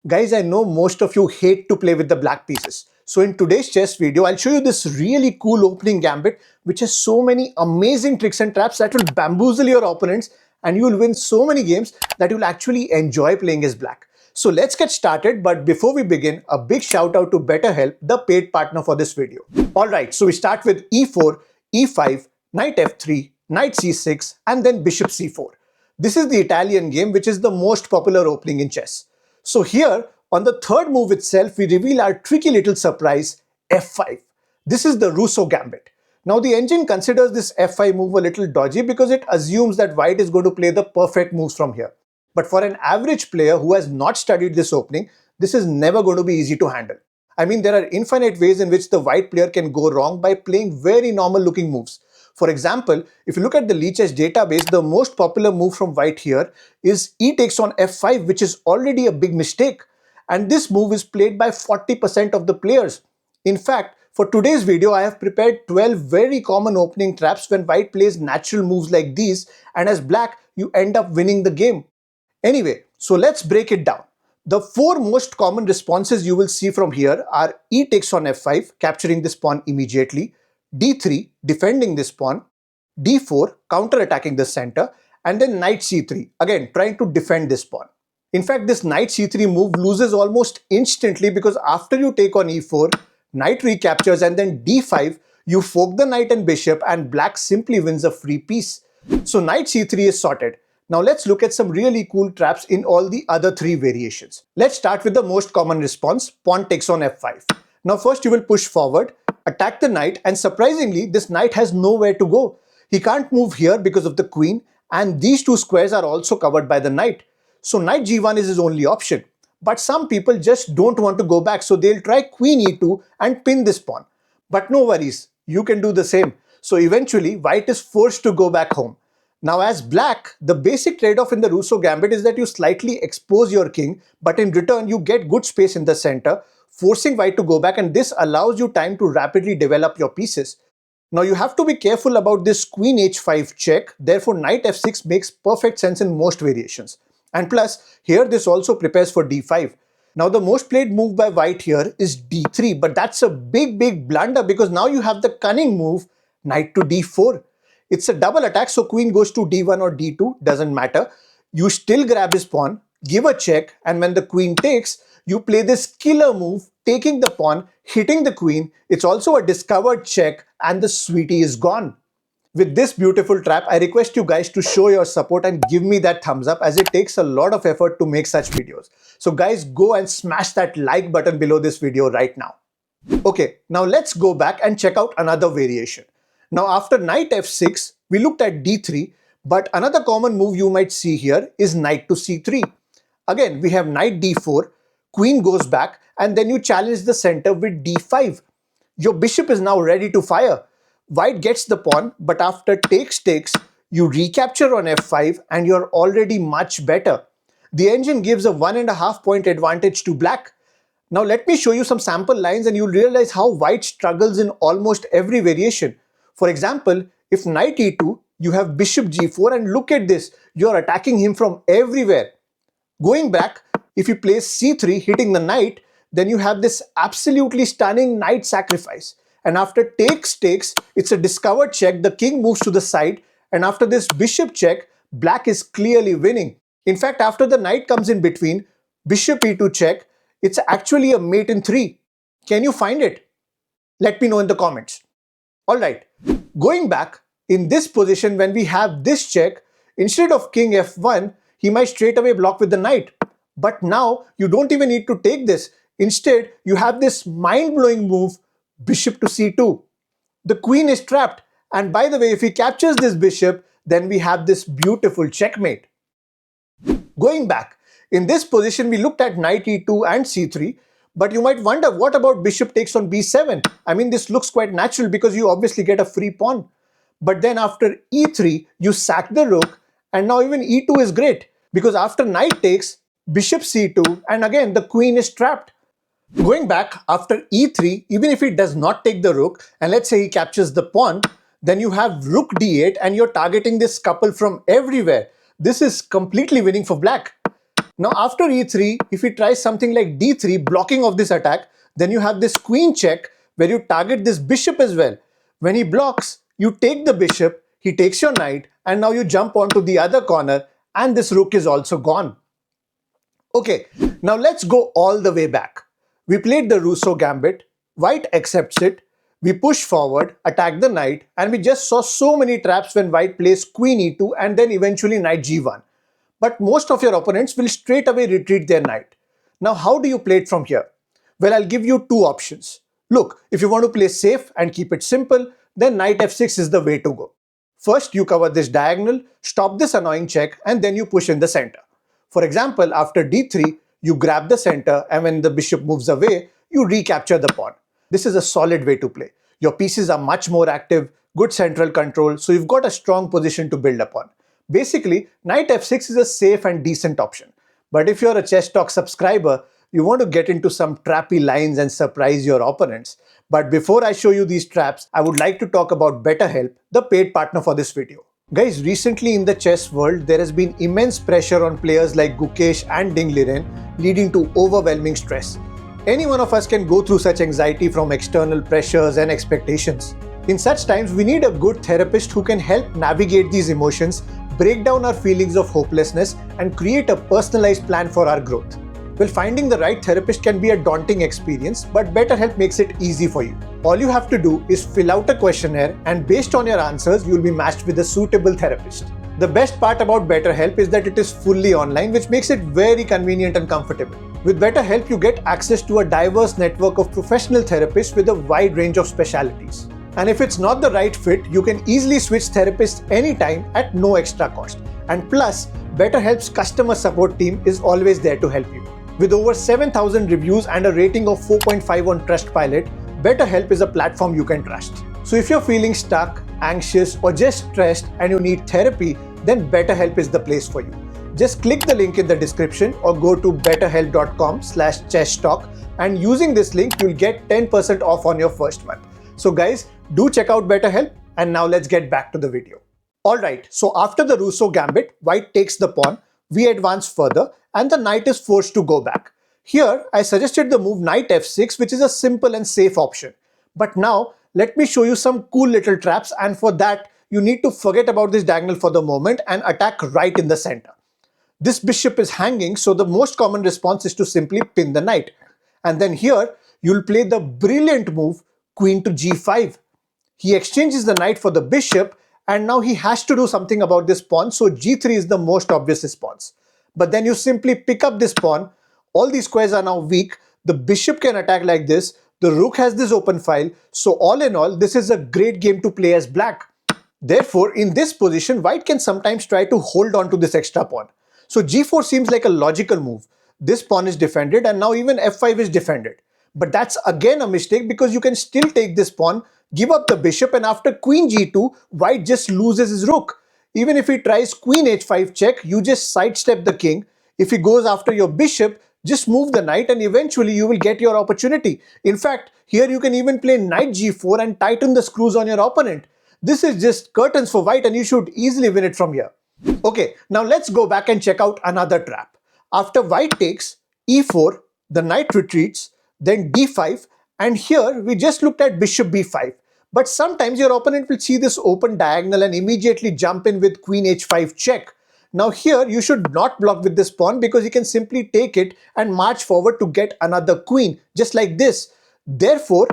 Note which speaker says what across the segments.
Speaker 1: Guys, I know most of you hate to play with the black pieces. So in today's chess video, I'll show you this really cool opening gambit which has so many amazing tricks and traps that will bamboozle your opponents and you will win so many games that you'll actually enjoy playing as black. So let's get started, but before we begin, a big shout out to BetterHelp, the paid partner for this video. Alright, so we start with e4, e5, knight f3, knight c6 and then bishop c4. This is the Italian game which is the most popular opening in chess. So here, on the third move itself, we reveal our tricky little surprise, f5. This is the Rousseau Gambit. Now the engine considers this f5 move a little dodgy because it assumes that white is going to play the perfect moves from here. But for an average player who has not studied this opening, this is never going to be easy to handle. I mean, there are infinite ways in which the white player can go wrong by playing very normal looking moves. For example, if you look at the Lichess database, the most popular move from white here is e takes on f5, which is already a big mistake. And this move is played by 40% of the players. In fact, for today's video, I have prepared 12 very common opening traps when white plays natural moves like these, and as black, you end up winning the game. Anyway, so let's break it down. The four most common responses you will see from here are e takes on f5, capturing this pawn immediately, d3, defending this pawn, d4, counter-attacking the center, and then knight c3, again trying to defend this pawn. In fact, this knight c3 move loses almost instantly because after you take on e4, knight recaptures and then d5, you fork the knight and bishop and black simply wins a free piece. So knight c3 is sorted. Now let's look at some really cool traps in all the other three variations. Let's start with the most common response, pawn takes on f5. Now first you will push forward, attack the knight, and surprisingly this knight has nowhere to go. He can't move here because of the queen, and these two squares are also covered by the knight. So knight g1 is his only option. But some people just don't want to go back, so they'll try queen e2 and pin this pawn. But no worries, you can do the same. So eventually white is forced to go back home. Now as black, the basic trade-off in the Rousseau Gambit is that you slightly expose your king, but in return you get good space in the center, forcing white to go back, and this allows you time to rapidly develop your pieces. Now you have to be careful about this queen h5 check, therefore knight f6 makes perfect sense in most variations. And plus, here this also prepares for d5. Now the most played move by white here is d3, but that's a big blunder because now you have the cunning move knight to d4. It's a double attack, so queen goes to d1 or d2, doesn't matter. You still grab his pawn, give a check, and when the queen takes, you play this killer move, taking the pawn, hitting the queen. It's also a discovered check, and the sweetie is gone. With this beautiful trap, I request you guys to show your support and give me that thumbs up, as it takes a lot of effort to make such videos. So guys, go and smash that like button below this video right now. Okay, now let's go back and check out another variation. Now after knight f6, we looked at d3, but another common move you might see here is knight to c3. Again, we have knight d4, queen goes back, and then you challenge the center with d5. Your bishop is now ready to fire. White gets the pawn, but after takes, you recapture on f5 and you're already much better. The engine gives a 1.5 point advantage to black. Now let me show you some sample lines and you'll realize how white struggles in almost every variation. For example, if knight e2, you have bishop g4, and look at this, you're attacking him from everywhere. Going back, if you place c3 hitting the knight, then you have this absolutely stunning knight sacrifice. And after takes, it's a discovered check, the king moves to the side, and after this bishop check, black is clearly winning. In fact, after the knight comes in between, bishop e2 check, it's actually a mate in 3. Can you find it? Let me know in the comments. Alright, going back, in this position when we have this check, instead of king f1, he might straight away block with the knight. But now you don't even need to take this. Instead, you have this mind-blowing move, bishop to c2. The queen is trapped, and by the way, if he captures this bishop, then we have this beautiful checkmate. Going back, in this position we looked at knight e2 and c3, but you might wonder, what about bishop takes on b7? I mean, this looks quite natural because you obviously get a free pawn. But then after e3, you sack the rook, and now even e2 is great because after knight takes, bishop c2, and again the queen is trapped. Going back, after e3, even if he does not take the rook, and let's say he captures the pawn, then you have rook d8 and you're targeting this couple from everywhere. This is completely winning for black. Now after e3, if he tries something like d3, blocking of this attack, then you have this queen check where you target this bishop as well. When he blocks, you take the bishop, he takes your knight, and now you jump onto the other corner and this rook is also gone. Okay, now let's go all the way back. We played the Rousseau Gambit, white accepts it, we push forward, attack the knight, and we just saw so many traps when white plays queen e2 and then eventually knight g1. But most of your opponents will straight away retreat their knight. Now how do you play it from here? Well, I'll give you two options. Look, if you want to play safe and keep it simple, then knight f6 is the way to go. First, you cover this diagonal, stop this annoying check, and then you push in the center. For example, after d3, you grab the center, and when the bishop moves away, you recapture the pawn. This is a solid way to play. Your pieces are much more active, good central control, so you've got a strong position to build upon. Basically, knight f6 is a safe and decent option. But if you're a Chess Talk subscriber, you want to get into some trappy lines and surprise your opponents. But before I show you these traps, I would like to talk about BetterHelp, the paid partner for this video. Guys, recently in the chess world, there has been immense pressure on players like Gukesh and Ding Liren, leading to overwhelming stress. Any one of us can go through such anxiety from external pressures and expectations. In such times, we need a good therapist who can help navigate these emotions, break down our feelings of hopelessness, and create a personalized plan for our growth. Well, finding the right therapist can be a daunting experience, but BetterHelp makes it easy for you. All you have to do is fill out a questionnaire, and based on your answers, you will be matched with a suitable therapist. The best part about BetterHelp is that it is fully online, which makes it very convenient and comfortable. With BetterHelp, you get access to a diverse network of professional therapists with a wide range of specialties. And if it's not the right fit, you can easily switch therapists anytime at no extra cost. And plus, BetterHelp's customer support team is always there to help you. With over 7,000 reviews and a rating of 4.5 on Trustpilot, BetterHelp is a platform you can trust. So if you're feeling stuck, anxious, or just stressed and you need therapy, then BetterHelp is the place for you. Just click the link in the description or go to betterhelp.com/chesstalk, and using this link, you'll get 10% off on your first month. So guys, do check out BetterHelp, and now let's get back to the video. Alright, so after the Rousseau Gambit, white takes the pawn, we advance further, and the knight is forced to go back. Here, I suggested the move knight f6, which is a simple and safe option. But now, let me show you some cool little traps, and for that, you need to forget about this diagonal for the moment and attack right in the center. This bishop is hanging, so the most common response is to simply pin the knight. And then here, you'll play the brilliant move, queen to g5. He exchanges the knight for the bishop, and now he has to do something about this pawn, so g3 is the most obvious response. But then you simply pick up this pawn, all these squares are now weak, the bishop can attack like this, the rook has this open file, so all in all, this is a great game to play as black. Therefore, in this position, white can sometimes try to hold on to this extra pawn. So g4 seems like a logical move. This pawn is defended and now even f5 is defended. But that's again a mistake because you can still take this pawn, give up the bishop, and after queen g2, white just loses his rook. Even if he tries queen h5 check, you just sidestep the king. If he goes after your bishop, just move the knight and eventually you will get your opportunity. In fact, here you can even play knight g4 and tighten the screws on your opponent. This is just curtains for white and you should easily win it from here. Okay, now let's go back and check out another trap. After white takes e4, the knight retreats, then d5, and here we just looked at bishop b5. But sometimes your opponent will see this open diagonal and immediately jump in with queen h5 check. Now here you should not block with this pawn because you can simply take it and march forward to get another queen, just like this. Therefore,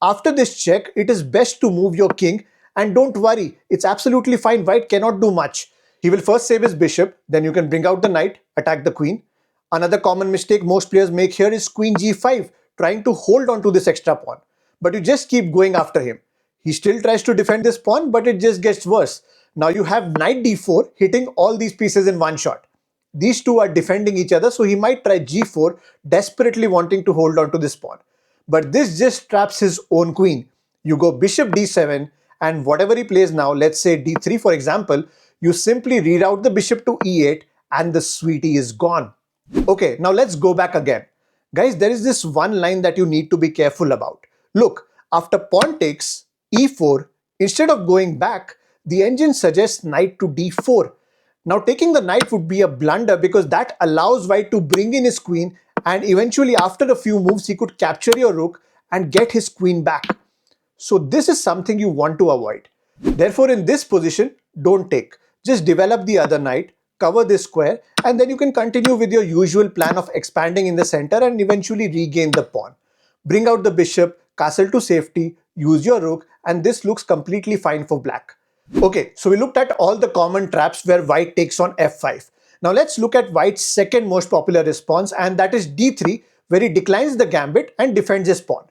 Speaker 1: after this check, it is best to move your king, and don't worry, it's absolutely fine, white cannot do much. He will first save his bishop, then you can bring out the knight, attack the queen. Another common mistake most players make here is queen g5, trying to hold on to this extra pawn. But you just keep going after him. He still tries to defend this pawn, but it just gets worse. Now you have knight d4 hitting all these pieces in one shot. These two are defending each other, so he might try g4, desperately wanting to hold on to this pawn. But this just traps his own queen. You go bishop d7, and whatever he plays now, let's say d3 for example, you simply reroute the bishop to e8 and the sweetie is gone. Okay, now let's go back again. Guys, there is this one line that you need to be careful about. Look, after pawn takes e4, instead of going back, the engine suggests knight to d4. Now taking the knight would be a blunder because that allows white to bring in his queen, and eventually after a few moves he could capture your rook and get his queen back. So this is something you want to avoid. Therefore in this position, don't take. Just develop the other knight, cover this square, and then you can continue with your usual plan of expanding in the center and eventually regain the pawn. Bring out the bishop, castle to safety, use your rook, and this looks completely fine for black. Okay, so we looked at all the common traps where white takes on f5. Now let's look at white's second most popular response, and that is d3, where he declines the gambit and defends his pawn.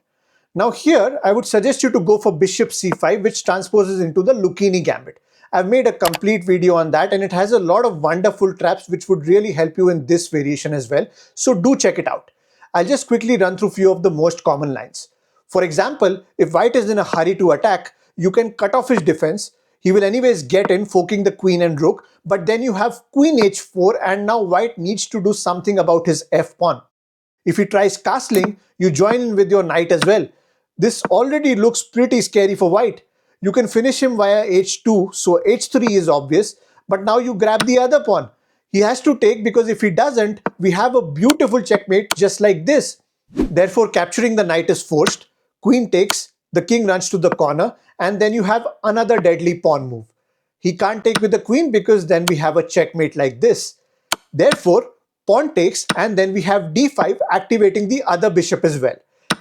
Speaker 1: Now here, I would suggest you to go for bishop c5, which transposes into the Lucchini Gambit. I've made a complete video on that and it has a lot of wonderful traps which would really help you in this variation as well. So do check it out. I'll just quickly run through few of the most common lines. For example, if white is in a hurry to attack, you can cut off his defense. He will anyways get in, forking the queen and rook, but then you have queen h4 and now white needs to do something about his f-pawn. If he tries castling, you join in with your knight as well. This already looks pretty scary for white. You can finish him via h2, so h3 is obvious, but now you grab the other pawn. He has to take because if he doesn't, we have a beautiful checkmate just like this. Therefore, capturing the knight is forced. Queen takes, the king runs to the corner, and then you have another deadly pawn move. He can't take with the queen because then we have a checkmate like this. Therefore, pawn takes, and then we have d5 activating the other bishop as well.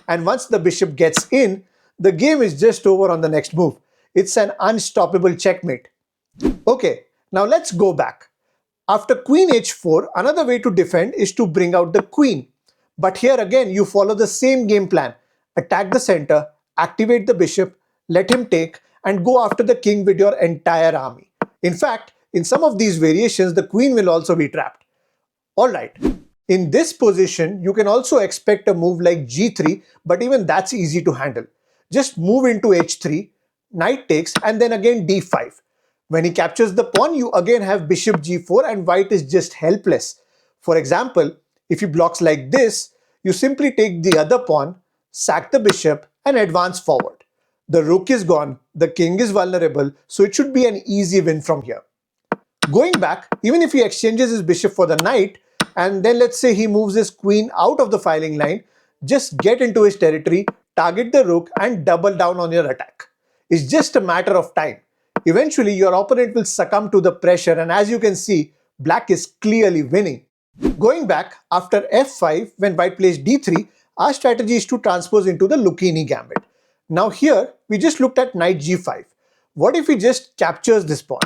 Speaker 1: And once the bishop gets in, the game is just over on the next move. It's an unstoppable checkmate. Okay, now let's go back. After queen h4, another way to defend is to bring out the queen. But here again, you follow the same game plan. Attack the center, activate the bishop, let him take, and go after the king with your entire army. In fact, in some of these variations, the queen will also be trapped. Alright, in this position, you can also expect a move like g3, but even that's easy to handle. Just move into h3, knight takes, and then again d5. When he captures the pawn, you again have bishop g4 and white is just helpless. For example, if he blocks like this, you simply take the other pawn, sack the bishop, and advance forward. The rook is gone, the king is vulnerable, so it should be an easy win from here. Going back, even if he exchanges his bishop for the knight, and then let's say he moves his queen out of the filing line, just get into his territory, target the rook, and double down on your attack. It's just a matter of time. Eventually, your opponent will succumb to the pressure, and as you can see, black is clearly winning. Going back, after f5, when white plays d3, our strategy is to transpose into the Lucchini Gambit. Now here, we just looked at knight g5. What if he just captures this pawn?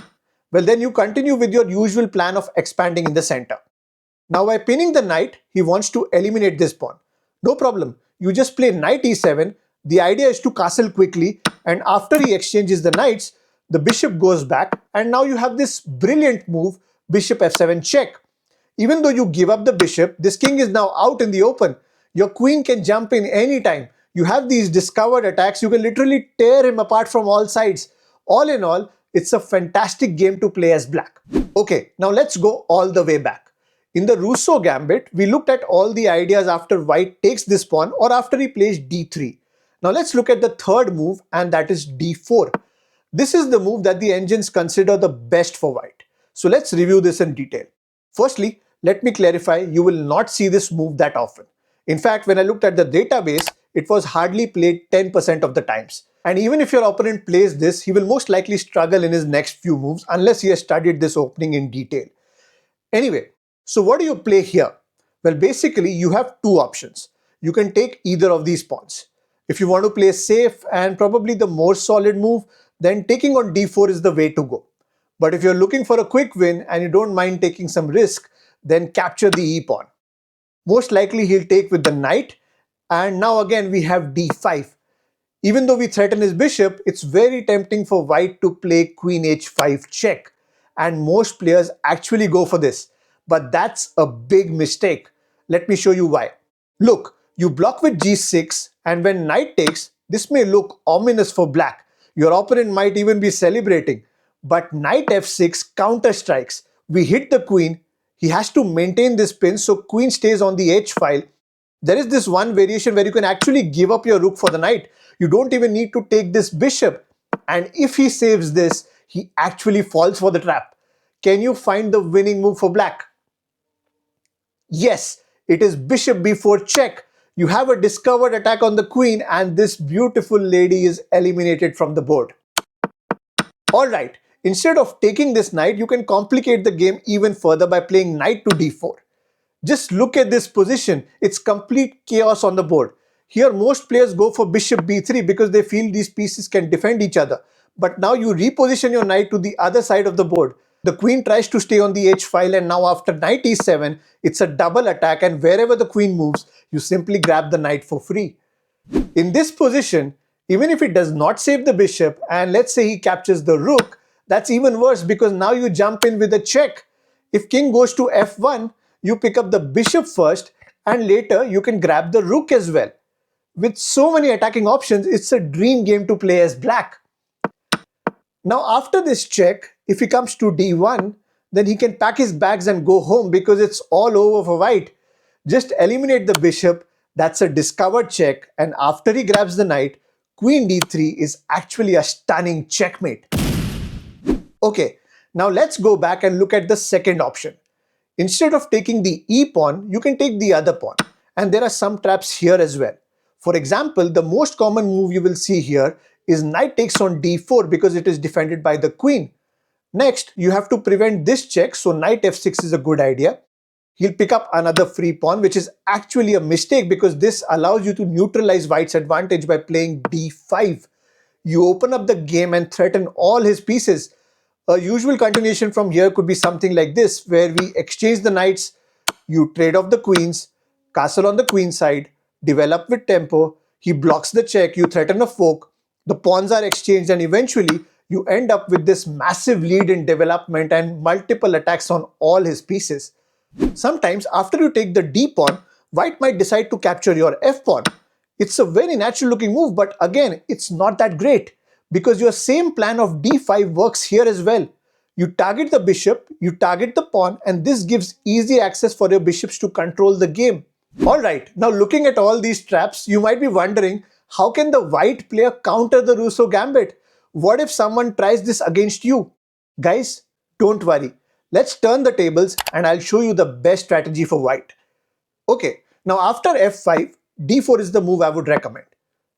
Speaker 1: Well, then you continue with your usual plan of expanding in the center. Now by pinning the knight, he wants to eliminate this pawn. No problem, you just play knight e7. The idea is to castle quickly, and after he exchanges the knights, the bishop goes back, and now you have this brilliant move, bishop f7 check. Even though you give up the bishop, this king is now out in the open. Your queen can jump in any time. You have these discovered attacks, you can literally tear him apart from all sides. All in all, it's a fantastic game to play as black. Okay, now let's go all the way back. In the Rousseau Gambit, we looked at all the ideas after white takes this pawn or after he plays d3. Now let's look at the third move, and that is d4. This is the move that the engines consider the best for white. So let's review this in detail. Firstly, let me clarify, you will not see this move that often. In fact, when I looked at the database, it was hardly played 10% of the times. And even if your opponent plays this, he will most likely struggle in his next few moves unless he has studied this opening in detail. Anyway, so what do you play here? Well, basically, you have two options. You can take either of these pawns. If you want to play safe and probably the more solid move, then taking on d4 is the way to go. But if you're looking for a quick win and you don't mind taking some risk, then capture the e-pawn. Most likely he'll take with the knight, and now again we have d5. Even though we threaten his bishop, it's very tempting for white to play queen h5 check. And most players actually go for this. But that's a big mistake. Let me show you why. Look, you block with g6, and when knight takes, this may look ominous for black. Your opponent might even be celebrating. But knight f6 counter strikes. We hit the queen. He has to maintain this pin, so queen stays on the h file. There is this one variation where you can actually give up your rook for the knight. You don't even need to take this bishop. And if he saves this, he actually falls for the trap. Can you find the winning move for black? Yes, it is bishop b4 check. You have a discovered attack on the queen and this beautiful lady is eliminated from the board. Alright, instead of taking this knight, you can complicate the game even further by playing knight to d4. Just look at this position, it's complete chaos on the board. Here most players go for bishop b3 because they feel these pieces can defend each other. But now you reposition your knight to the other side of the board. The queen tries to stay on the h file and now after knight e7, it's a double attack and wherever the queen moves, you simply grab the knight for free. In this position, even if it does not save the bishop and let's say he captures the rook, that's even worse because now you jump in with a check. If king goes to f1, you pick up the bishop first and later you can grab the rook as well. With so many attacking options, it's a dream game to play as black. Now after this check, if he comes to d1, then he can pack his bags and go home because it's all over for white. Just eliminate the bishop, that's a discovered check, and after he grabs the knight, queen d3 is actually a stunning checkmate. Okay, now let's go back and look at the second option. Instead of taking the e pawn, you can take the other pawn. And there are some traps here as well. For example, the most common move you will see here is knight takes on d4 because it is defended by the queen. Next, you have to prevent this check, so knight f6 is a good idea. He'll pick up another free pawn, which is actually a mistake because this allows you to neutralize white's advantage by playing d5. You open up the game and threaten all his pieces. A usual continuation from here could be something like this, where we exchange the knights, you trade off the queens, castle on the queen side, develop with tempo, he blocks the check, you threaten a fork, the pawns are exchanged and eventually you end up with this massive lead in development and multiple attacks on all his pieces. Sometimes after you take the d pawn, white might decide to capture your f pawn. It's a very natural looking move, but again, it's not that great because your same plan of d5 works here as well. You target the bishop, you target the pawn, and this gives easy access for your bishops to control the game. Alright, now looking at all these traps, you might be wondering, how can the white player counter the Rousseau Gambit? What if someone tries this against you? Guys, don't worry. Let's turn the tables and I'll show you the best strategy for white. Okay, now after f5, d4 is the move I would recommend.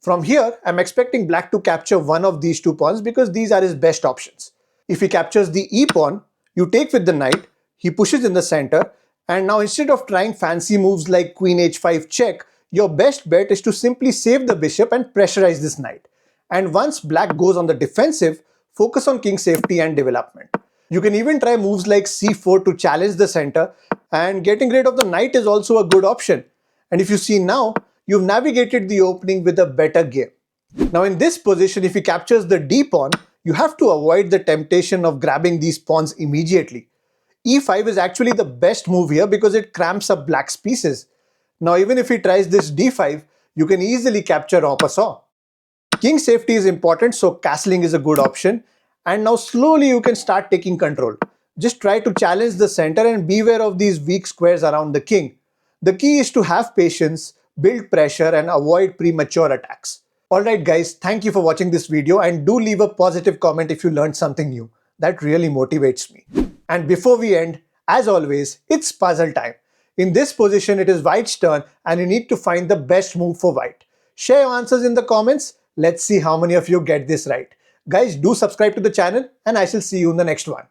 Speaker 1: From here, I'm expecting black to capture one of these two pawns because these are his best options. If he captures the e pawn, you take with the knight, he pushes in the center, and now instead of trying fancy moves like queen h5 check, your best bet is to simply save the bishop and pressurize this knight. And once black goes on the defensive, focus on king safety and development. You can even try moves like c4 to challenge the center, and getting rid of the knight is also a good option. And if you see now, you've navigated the opening with a better game. Now in this position, if he captures the d pawn, you have to avoid the temptation of grabbing these pawns immediately. e5 is actually the best move here because it cramps up black's pieces. Now even if he tries this d5, you can easily capture en passant. King safety is important, so castling is a good option. And now slowly you can start taking control. Just try to challenge the center and beware of these weak squares around the king. The key is to have patience, build pressure and avoid premature attacks. Alright guys, thank you for watching this video and do leave a positive comment if you learned something new. That really motivates me. And before we end, as always, it's puzzle time. In this position, it is white's turn and you need to find the best move for white. Share your answers in the comments. Let's see how many of you get this right. Guys, do subscribe to the channel and I shall see you in the next one.